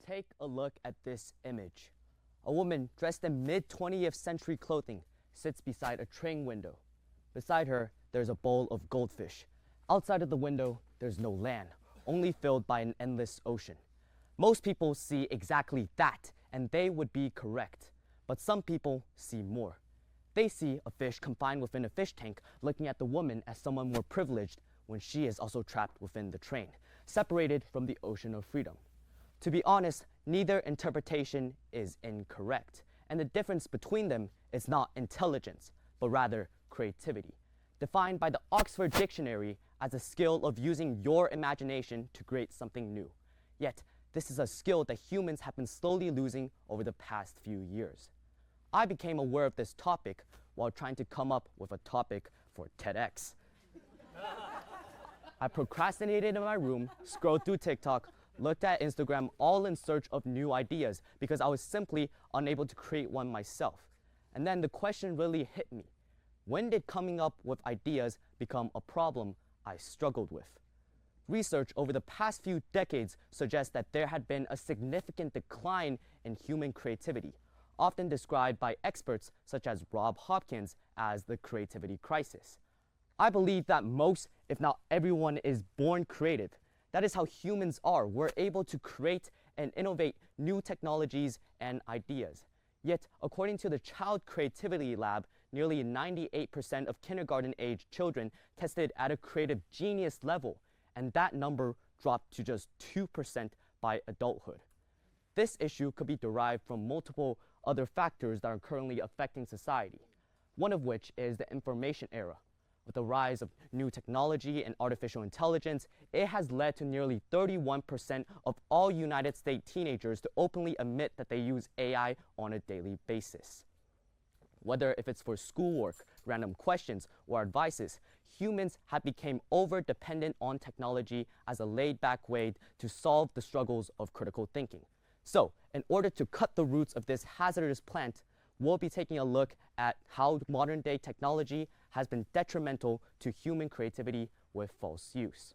Take a look at this image. A woman dressed in mid-20th century clothing sits beside a train window. Beside her, there's a bowl of goldfish. Outside of the window, there's no land, only filled by an endless ocean. Most people see exactly that, and they would be correct. But some people see more. They see a fish confined within a fish tank, looking at the woman as someone more privileged when she is also trapped within the train, separated from the ocean of freedom. To be honest, neither interpretation is incorrect, and the difference between them is not intelligence, but rather creativity, defined by the Oxford Dictionary as a skill of using your imagination to create something new. Yet, this is a skill that humans have been slowly losing over the past few years. I became aware of this topic while trying to come up with a topic for TEDx. I procrastinated in my room, scrolled through TikTok, looked at Instagram, all in search of new ideas because I was simply unable to create one myself. And then the question really hit me. When did coming up with ideas become a problem I struggled with? Research over the past few decades suggests that there had been a significant decline in human creativity, often described by experts such as Rob Hopkins as the creativity crisis. I believe that most, if not everyone, is born creative. That is how humans are. We're able to create and innovate new technologies and ideas. Yet, according to the Child Creativity Lab, nearly 98% of kindergarten-age children tested at a creative genius level, and that number dropped to just 2% by adulthood. This issue could be derived from multiple other factors that are currently affecting society, one of which is the information era. With the rise of new technology and artificial intelligence, it has led to nearly 31% of all United States teenagers to openly admit that they use AI on a daily basis. Whether if it's for schoolwork, random questions, or advices, humans have become over-dependent on technology as a laid-back way to solve the struggles of critical thinking. So, in order to cut the roots of this hazardous plant, we'll be taking a look at how modern-day technology has been detrimental to human creativity with false use.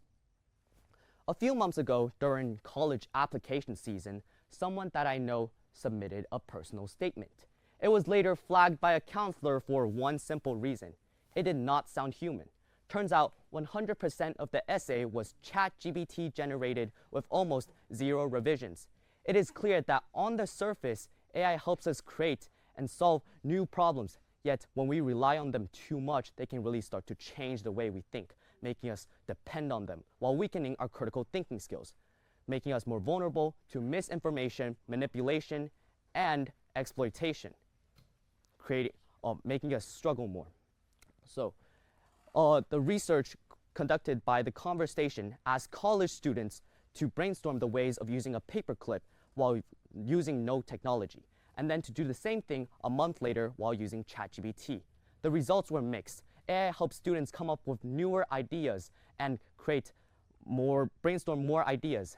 A few months ago, during college application season, someone that I know submitted a personal statement. It was later flagged by a counselor for one simple reason. It did not sound human. Turns out 100% of the essay was ChatGPT generated with almost zero revisions. It is clear that on the surface, AI helps us create and solve new problems. Yet, when we rely on them too much, they can really start to change the way we think, making us depend on them while weakening our critical thinking skills, making us more vulnerable to misinformation, manipulation, and exploitation, making us struggle more. So, the research conducted by The Conversation asked college students to brainstorm the ways of using a paperclip while using no technology, and then to do the same thing a month later while using ChatGPT. The results were mixed. AI helps students come up with newer ideas and brainstorm more ideas.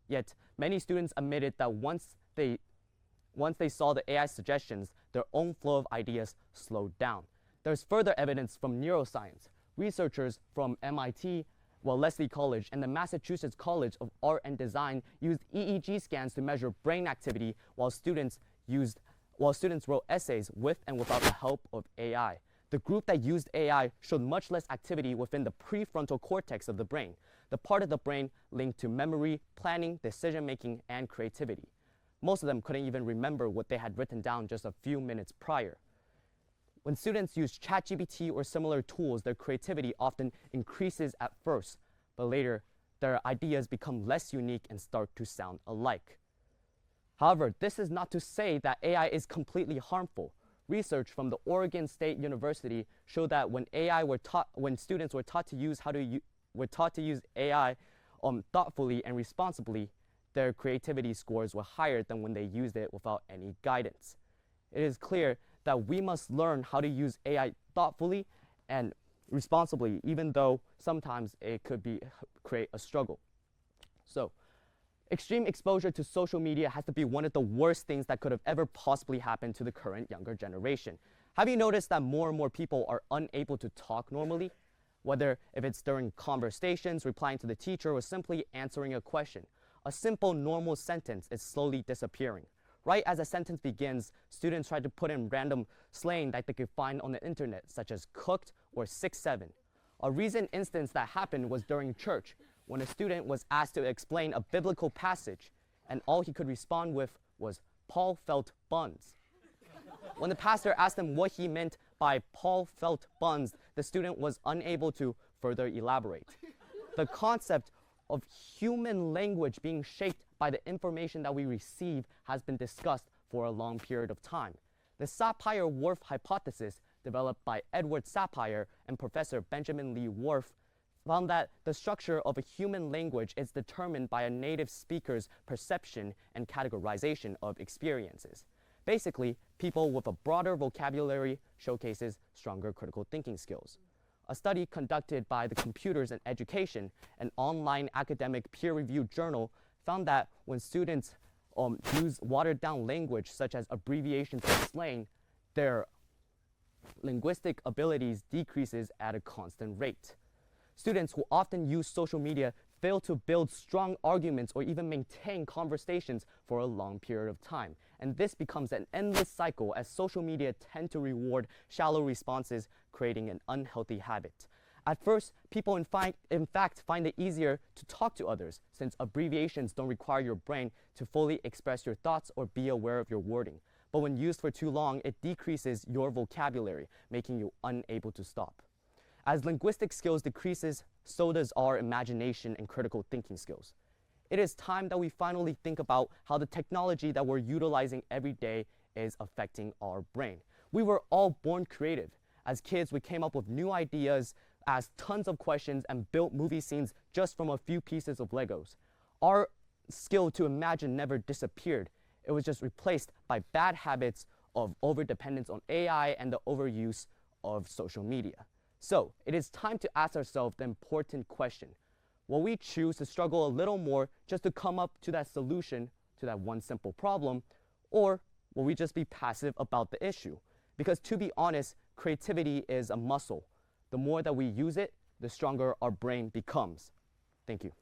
Yet, many students admitted that once they saw the AI suggestions, their own flow of ideas slowed down. There's further evidence from neuroscience. Researchers from MIT, Wellesley College, and the Massachusetts College of Art and Design used EEG scans to measure brain activity while students wrote essays with and without the help of AI. The group that used AI showed much less activity within the prefrontal cortex of the brain, the part of the brain linked to memory, planning, decision-making, and creativity. Most of them couldn't even remember what they had written down just a few minutes prior. When students use ChatGPT or similar tools, their creativity often increases at first, but later, their ideas become less unique and start to sound alike. However, this is not to say that AI is completely harmful. Research from the Oregon State University showed that when students were taught to use AI thoughtfully and responsibly, their creativity scores were higher than when they used it without any guidance. It is clear that we must learn how to use AI thoughtfully and responsibly, even though sometimes it could create a struggle. So, extreme exposure to social media has to be one of the worst things that could have ever possibly happened to the current younger generation. Have you noticed that more and more people are unable to talk normally? Whether if it's during conversations, replying to the teacher, or simply answering a question. A simple, normal sentence is slowly disappearing. Right as a sentence begins, students try to put in random slang that they could find on the internet, such as cooked or 6'7". A recent instance that happened was during church, when a student was asked to explain a biblical passage, and all he could respond with was, "Paul felt buns." When the pastor asked him what he meant by "Paul felt buns," the student was unable to further elaborate. The concept of human language being shaped by the information that we receive has been discussed for a long period of time. The Sapir-Whorf hypothesis, developed by Edward Sapir and Professor Benjamin Lee Whorf, found that the structure of a human language is determined by a native speaker's perception and categorization of experiences. Basically, people with a broader vocabulary showcases stronger critical thinking skills. A study conducted by the Computers in Education, an online academic peer-reviewed journal, found that when students use watered-down language such as abbreviations and slang, their linguistic abilities decreases at a constant rate. Students who often use social media fail to build strong arguments or even maintain conversations for a long period of time. And this becomes an endless cycle as social media tend to reward shallow responses, creating an unhealthy habit. At first, people in fact find it easier to talk to others, since abbreviations don't require your brain to fully express your thoughts or be aware of your wording. But when used for too long, it decreases your vocabulary, making you unable to stop. As linguistic skills decreases, so does our imagination and critical thinking skills. It is time that we finally think about how the technology that we're utilizing every day is affecting our brain. We were all born creative. As kids, we came up with new ideas, asked tons of questions, and built movie scenes just from a few pieces of Legos. Our skill to imagine never disappeared. It was just replaced by bad habits of overdependence on AI and the overuse of social media. So, it is time to ask ourselves the important question. Will we choose to struggle a little more just to come up to that solution to that one simple problem? Or will we just be passive about the issue? Because to be honest, creativity is a muscle. The more that we use it, the stronger our brain becomes. Thank you.